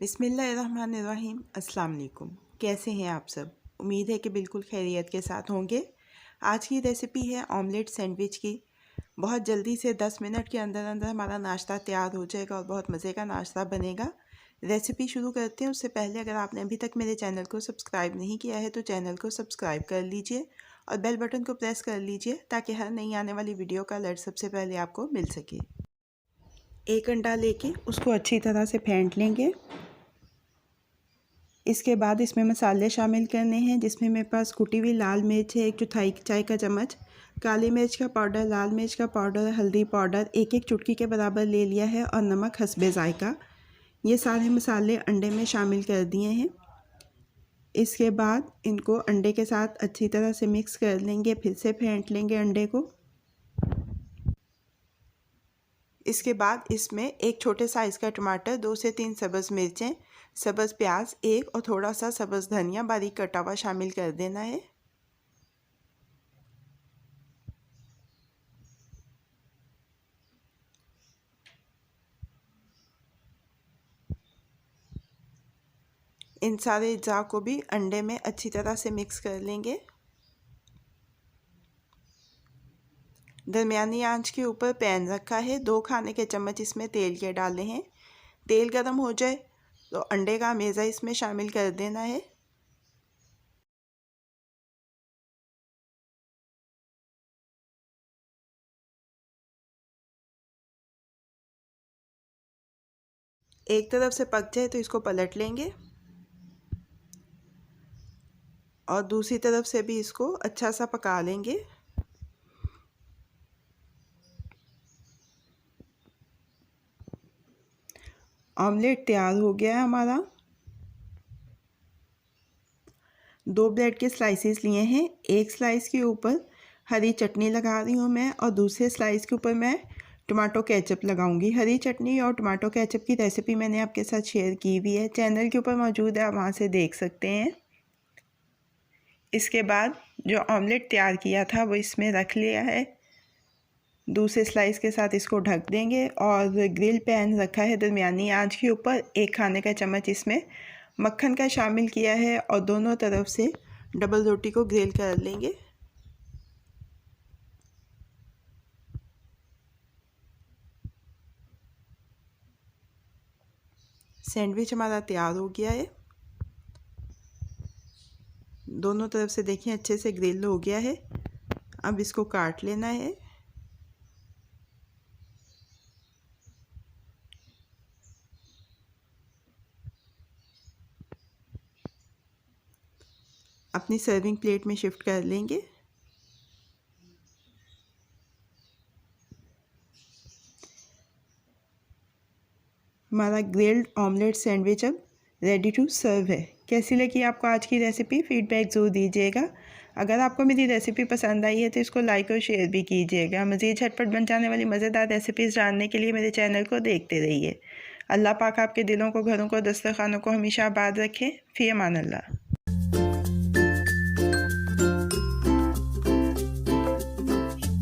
बिस्मिल्लाहिर्रहमानिर्रहीम। अस्सलाम वालेकुम। कैसे हैं आप सब? उम्मीद है कि बिल्कुल खैरियत के साथ होंगे। आज की रेसिपी है ऑमलेट सैंडविच की। बहुत जल्दी से 10 मिनट के अंदर अंदर हमारा नाश्ता तैयार हो जाएगा और बहुत मज़े का नाश्ता बनेगा। रेसिपी शुरू करते हैं उससे पहले अगर आपने अभी तक मेरे चैनल को सब्सक्राइब नहीं किया है तो चैनल को सब्सक्राइब कर लीजिए और बेल बटन को प्रेस कर लीजिए ताकि हर नई आने वाली वीडियो का अलर्ट सबसे पहले आपको मिल सके। एक अंडा लेके उसको अच्छी तरह से फेंट लेंगे। इसके बाद इसमें मसाले शामिल करने हैं, जिसमें मेरे पास कुटी हुई लाल मिर्च है 1/4 चाय का चम्मच, काली मिर्च का पाउडर, लाल मिर्च का पाउडर, हल्दी पाउडर 1-1 चुटकी के बराबर ले लिया है और नमक हस्बे जायका। ये सारे मसाले अंडे में शामिल कर दिए हैं। इसके बाद इनको अंडे के साथ अच्छी तरह से मिक्स कर लेंगे, फिर से फेंट लेंगे अंडे को। इसके बाद इसमें एक छोटे साइज़ का टमाटर, 2 से 3 सब्ज़ मिर्चें, सब्ज़ प्याज 1 और थोड़ा सा सब्ज़ धनिया बारीक कटा हुआ शामिल कर देना है। इन सारे अज्जा को भी अंडे में अच्छी तरह से मिक्स कर लेंगे। दरमियानी आंच के ऊपर पैन रखा है, 2 खाने के चम्मच इसमें तेल के डाले हैं। तेल गर्म हो जाए तो अंडे का मेज़ा इसमें शामिल कर देना है। एक तरफ से पक जाए तो इसको पलट लेंगे और दूसरी तरफ से भी इसको अच्छा सा पका लेंगे। ऑमलेट तैयार हो गया है हमारा। 2 ब्रेड के स्लाइसेस लिए हैं। एक स्लाइस के ऊपर हरी चटनी लगा रही हूँ मैं और दूसरे स्लाइस के ऊपर मैं टमाटो केचप लगाऊंगी। हरी चटनी और टमाटो केचप की रेसिपी मैंने आपके साथ शेयर की हुई है, चैनल के ऊपर मौजूद है, आप वहाँ से देख सकते हैं। इसके बाद जो ऑमलेट तैयार किया था वो इसमें रख लिया है। दूसरे स्लाइस के साथ इसको ढक देंगे और ग्रिल पैन रखा है दरमियानी आंच के ऊपर। 1 खाने का चम्मच इसमें मक्खन का शामिल किया है और दोनों तरफ से डबल रोटी को ग्रिल कर लेंगे। सैंडविच हमारा तैयार हो गया है। दोनों तरफ से देखिए अच्छे से ग्रिल हो गया है। अब इसको काट लेना है। अपनी सर्विंग प्लेट में शिफ्ट कर लेंगे। हमारा ग्रिल्ड ऑमलेट सैंडविच अब रेडी टू सर्व है। कैसी लगी आपको आज की रेसिपी? फीडबैक ज़रूर दीजिएगा। अगर आपको मेरी रेसिपी पसंद आई है तो इसको लाइक और शेयर भी कीजिएगा। मज़ीद झटपट बन जाने वाली मज़ेदार रेसिपीज़ जानने के लिए मेरे चैनल को देखते रहिए। अल्लाह पाक आपके दिलों को, घरों को, दस्तरखानों को हमेशा आबाद रखें। फ़ी अमान अल्लाह।